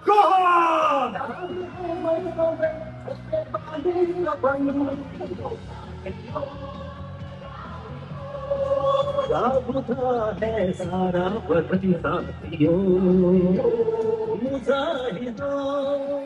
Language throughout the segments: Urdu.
God! ہے سارا وطن ساتھیوں مجاہدوں.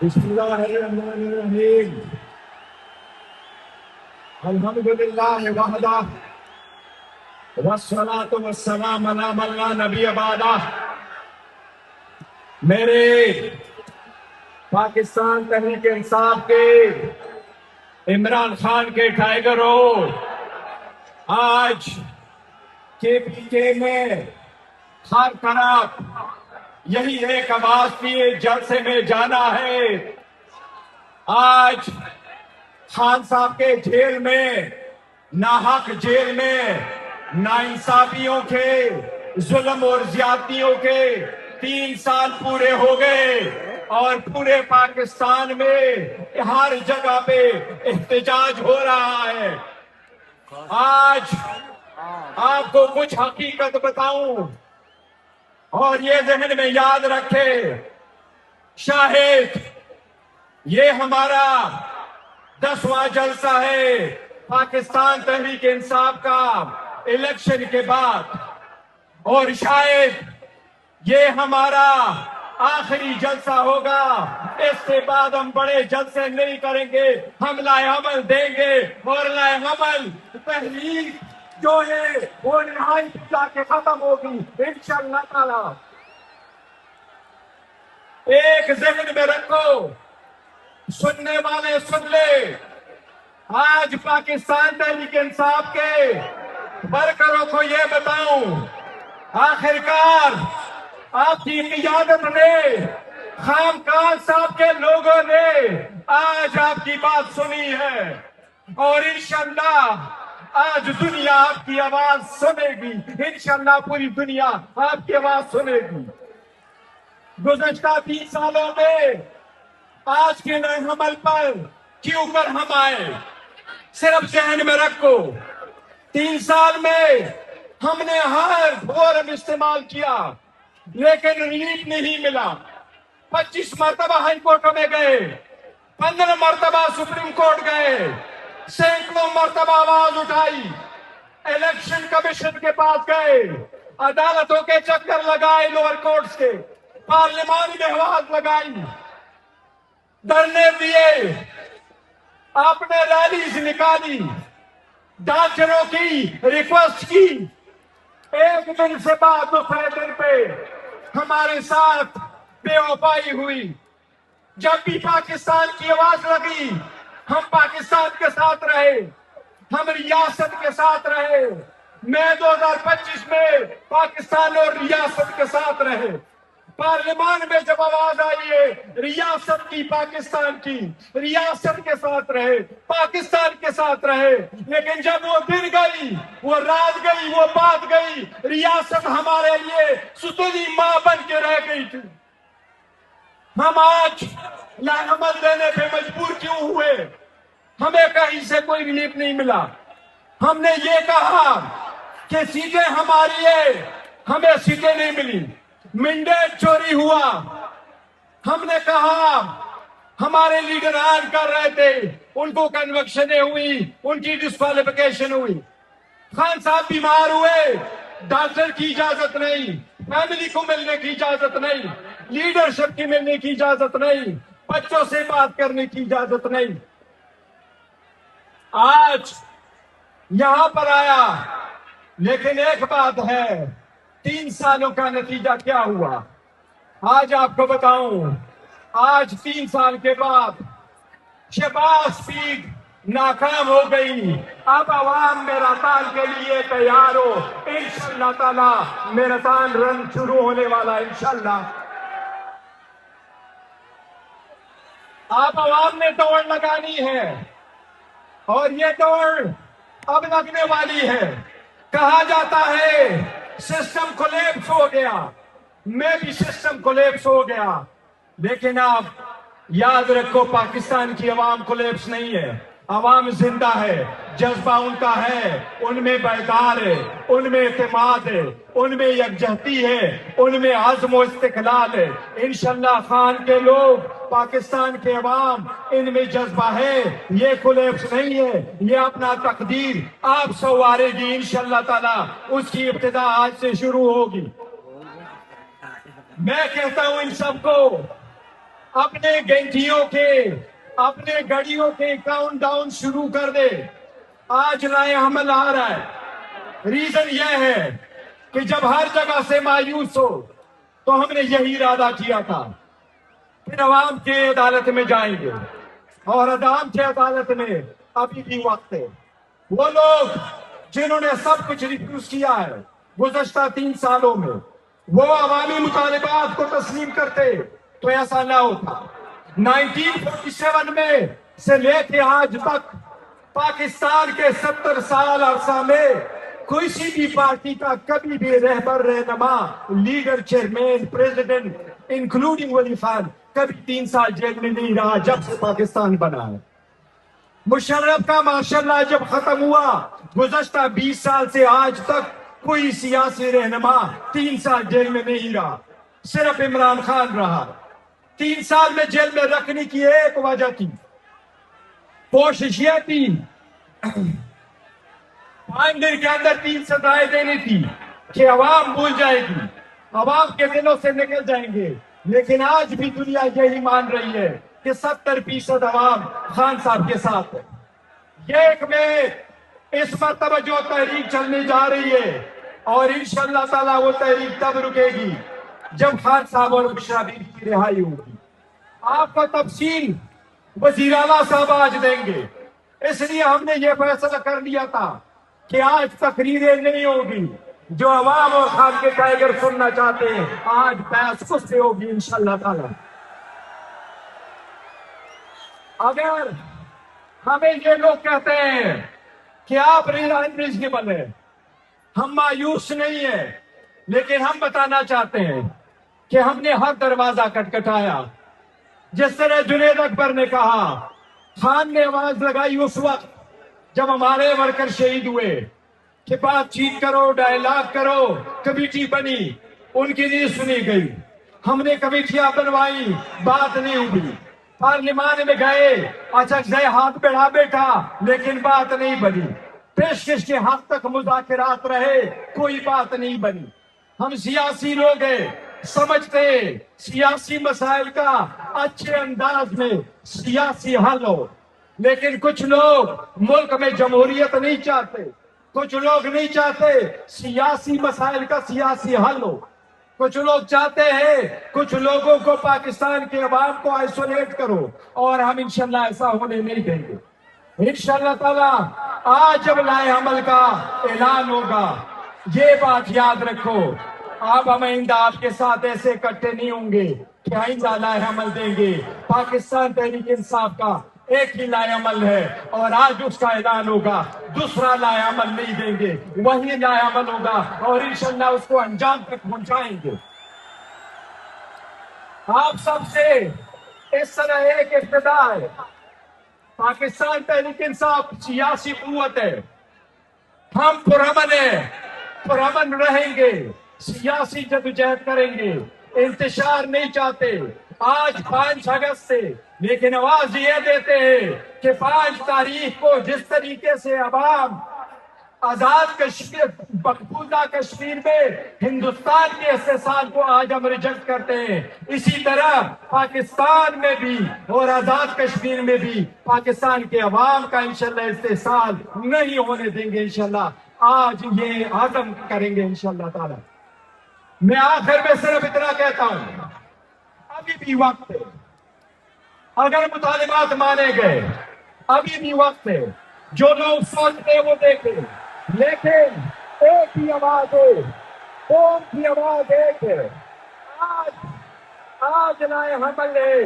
بسم اللہ الرحمن الرحیم. الحمدللہ وحدہ والصلاة والسلام علی من لا نبی بعدہ. میرے پاکستان تحریک انصاف کے عمران خان کے ٹائیگروں، آج کے پی کے میں ہر طرف یہی ایک آواز کی جلسے میں جانا ہے. آج خان صاحب کے جیل میں، ناحق جیل میں، ناانصافیوں کے، ظلم اور زیادتیوں کے 3 سال پورے ہو گئے اور پورے پاکستان میں ہر جگہ پہ احتجاج ہو رہا ہے. آج آپ کو کچھ حقیقت بتاؤں اور یہ ذہن میں یاد رکھے، شاہد یہ ہمارا 10واں جلسہ ہے پاکستان تحریک انصاف کا الیکشن کے بعد، اور شاید یہ ہمارا آخری جلسہ ہوگا. اس کے بعد ہم بڑے جلسے نہیں کریں گے، ہم لائے عمل دیں گے، اور لائے عمل تحریک جو ہے وہ نہایت جا کے ختم ہوگی انشاءاللہ تعالی. ایک ذہن میں رکھو، سننے والے سن لے، آج پاکستان تحریک انصاف کے ورکروں کو یہ بتاؤں، آخرکار آپ کی قیادت نے، خامقان صاحب کے لوگوں نے آج آپ کی بات سنی ہے، اور انشاءاللہ آج دنیا آپ کی آواز سنے گی. انشاءاللہ پوری دنیا آپ کی آواز سنے گی. گزشتہ 3 سالوں میں آج کے نئے حمل پر کیوں کر ہم آئے، صرف ذہن میں رکھو. 3 سال میں ہم نے ہر فورم استعمال کیا لیکن ریلیف نہیں ملا. 25 مرتبہ ہائی کورٹ میں گئے، 15 مرتبہ سپریم کورٹ گئے، سینکڑوں مرتبہ آواز اٹھائی، الیکشن کمیشن کے پاس گئے، عدالتوں کے چکر لگائے، لوور کورٹس کے، پارلیمان میں آواز لگائی، دھرنے دیے، آپ نے ریلیز نکالی، ڈاکٹروں کی ریکویسٹ کی. ایک دن سے بعد دوسرے دن پہ ہمارے ساتھ بے وفائی ہوئی. جب بھی پاکستان کی آواز لگی ہم پاکستان کے ساتھ رہے، ہم ریاست کے ساتھ رہے. میں 2025 میں پاکستان اور ریاست کے ساتھ رہے. پارلیمان میں جب آواز آئی ہے ریاست کی، پاکستان کی، ریاست کے ساتھ رہے، پاکستان کے ساتھ رہے. لیکن جب وہ دن گئی، وہ رات گئی، وہ بات گئی، ریاست ہمارے لیے ستونی ماں بن کے رہ گئی تھی. ہم آج لاعمل دینے پہ مجبور کیوں ہوئے؟ ہمیں کہیں سے کوئی ریلیف نہیں ملا. ہم نے یہ کہا کہ سیٹیں ہماری ہیں، ہمیں سیٹیں نہیں ملی، مینڈیٹ چوری ہوا. ہم نے کہا ہمارے لیڈران کر رہے تھے، ان کو کنوکشنیں ہوئی، ان کی ڈسکوالیفیکیشن ہوئی. خان صاحب بیمار ہوئے، ڈاکٹر کی اجازت نہیں، فیملی کو ملنے کی اجازت نہیں، لیڈرشپ کی ملنے کی اجازت نہیں، بچوں سے بات کرنے کی اجازت نہیں. آج یہاں پر آیا، لیکن ایک بات ہے، 3 سالوں کا نتیجہ کیا ہوا آج آپ کو بتاؤں. آج 3 سال کے بعد شہباز شریف ناکام ہو گئی. اب عوام میراتان کے لیے تیار ہو، انشاءاللہ تعالی میراتان رن شروع ہونے والا ہے انشاءاللہ. آپ عوام نے دوڑ لگانی ہے اور یہ دوڑ اب لگنے والی ہے. کہا جاتا ہے سسٹم کولیپس ہو گیا، میں بھی سسٹم کولیپس ہو گیا، لیکن آپ یاد رکھو پاکستان کی عوام کولیپس نہیں ہے. عوام زندہ ہے، جذبہ ان کا ہے، ان میں بیدار ہے، ان میں اعتماد ہے، ان میں یکجہتی ہے، ان میں عزم و استقلال ہے۔ انشاءاللہ خان کے لوگ، پاکستان کے عوام، ان میں جذبہ ہے، یہ کولیپس نہیں ہے، یہ اپنا تقدیر آپ سنوارے گی انشاءاللہ تعالی۔ اس کی ابتدا آج سے شروع ہوگی۔ میں کہتا ہوں ان سب کو، اپنے گھنٹیوں کے، اپنے گھڑیوں کے کاؤنٹ ڈاؤن شروع کر دے۔ آج لائے حمل آ رہا ہے۔ ریزن یہ ہے کہ جب ہر جگہ سے مایوس ہو تو ہم نے یہی ارادہ کیا تھا، پھر عوام کے عدالت میں جائیں گے، اور عوام کے عدالت میں ابھی بھی وقت ہے۔ وہ لوگ جنہوں نے سب کچھ ریفیوز کیا ہے گزشتہ 3 سالوں میں، وہ عوامی مطالبات کو تسلیم کرتے تو ایسا نہ ہوتا۔ 1947 میں سے لے کے آج تک پاکستان کے 70 سال عرصہ میں کسی بھی پارٹی کا کبھی بھی رہبر، رہنما، لیڈر، چیئرمین، پریزیڈنٹ انکلوڈنگ ولی خان کبھی 3 سال جیل میں نہیں رہا جب سے پاکستان بنا ہے۔ مشرف کا ماشاءاللہ جب ختم ہوا، گزشتہ 20 سال سے آج تک کوئی سیاسی رہنما 3 سال جیل میں نہیں رہا، صرف عمران خان رہا۔ 3 سال میں جیل میں رکھنے کی ایک وجہ تھی، کوشش یہ تھی 5 دن کے اندر 3 سزائیں دینی تھی کہ عوام بھول جائے گی، عوام کے دلوں سے نکل جائیں گے۔ لیکن آج بھی دنیا یہی مان رہی ہے کہ 70% عوام خان صاحب کے ساتھ ہے۔ یہ میں اس مرتبہ جو تحریک چلنے جا رہی ہے، اور انشاءاللہ تعالیٰ وہ تحریک تب رکے گی جب خان صاحب اور بشرا بی بی کی رہائی ہوگی۔ آپ کا تفصیل وزیر اعلیٰ صاحب آج دیں گے، اس لیے ہم نے یہ فیصلہ کر لیا تھا کہ آج تقریریں نہیں ہوگی۔ جو عوام اور خان کے ٹائیگر سننا چاہتے ہیں، آج بحث خود سے ہوگی انشاءاللہ تعالیٰ۔ اگر ہمیں یہ لوگ کہتے ہیں کہ آپ انریزنیبل ہیں، ہم مایوس نہیں ہیں، لیکن ہم بتانا چاہتے ہیں کہ ہم نے ہر دروازہ کھٹکھٹایا۔ جس طرح جنید اکبر نے کہا، خان نے آواز لگائی اس وقت جب ہمارے ورکر شہید ہوئے کہ بات چیت کرو، ڈائلاگ کرو، کمیٹی بنی، ان کی نہیں سنی گئی۔ ہم نے کمیٹیاں بنوائی، بات نہیں ہوئی۔ پارلیمان میں گئے، اچھا ہاتھ بڑھا بیٹھا، لیکن بات نہیں بنی۔ پیشکش کے حد تک مذاکرات رہے، کوئی بات نہیں بنی۔ ہم سیاسی لوگ ہیں، سمجھتے سیاسی مسائل کا اچھے انداز میں سیاسی حل ہو، لیکن کچھ لوگ ملک میں جمہوریت نہیں چاہتے، کچھ لوگ نہیں چاہتے سیاسی مسائل کا سیاسی حل ہو، کچھ لوگ چاہتے ہیں کچھ لوگوں کو پاکستان کے عوام کو آئسولیٹ کرو، اور ہم انشاءاللہ ایسا ہونے نہیں دیں گے۔ انشاءاللہ تعالیٰ آج جب لائے عمل کا اعلان ہوگا، یہ بات یاد رکھو، آپ ہم آئندہ آپ کے ساتھ ایسے اکٹھے نہیں ہوں گے کہ آئندہ لائے عمل دیں گے۔ پاکستان تحریک انصاف کا ایک ہی لائے عمل ہے، اور آج اس کا اعلان ہوگا، دوسرا لائے عمل نہیں دیں گے، وہی لائے عمل ہوگا، اور انشاءاللہ اس کو انجام تک پہنچائیں گے۔ آپ سب سے اس طرح ایک ابتدا ہے، پاکستان تحریک انصاف سیاسی قوت ہے، ہم پرامن ہیں، پرامن رہیں گے، سیاسی جدوجہد کریں گے، انتشار نہیں چاہتے۔ آج 5 اگست سے لیکن آواز یہ دیتے ہیں کہ 5 تاریخ کو جس طریقے سے عوام آزاد کشمیر، مقبوضہ کشمیر میں ہندوستان کے استحصال کو آج ہم ریجیکٹ کرتے ہیں، اسی طرح پاکستان میں بھی اور آزاد کشمیر میں بھی پاکستان کے عوام کا انشاءاللہ استحصال نہیں ہونے دیں گے۔ انشاءاللہ آج یہ عزم کریں گے انشاءاللہ تعالی۔ میں آخر میں صرف اتنا کہتا ہوں، ابھی بھی وقت ہے، اگر مطالبات مانے گئے ابھی بھی وقت ہے۔ جو لوگ سوچتے وہ دیکھیں، لیکن ایک ہی آواز ہے، قوم کی آواز ایک ہے۔ آج لائے حمل ہے،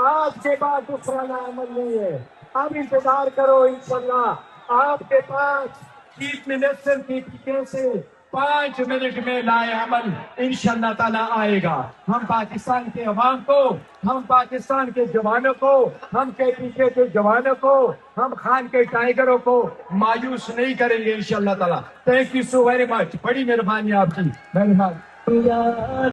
آج کے بعد دوسرا لائے حمل نہیں ہے۔ اب انتظار کرو، انشاءاللہ آپ کے پاس چیف منسٹر کی طریقے سے 5 منٹ میں لائے عمل انشاءاللہ تعالیٰ آئے گا. ہم پاکستان کے عوام کو، ہم پاکستان کے جوانوں کو، ہم کے پیچھے کے جوانوں کو، ہم خان کے ٹائیگروں کو مایوس نہیں کریں گے انشاءاللہ تعالیٰ. Thank you so very much. بڑی مہربانی آپ کی. مہربانی.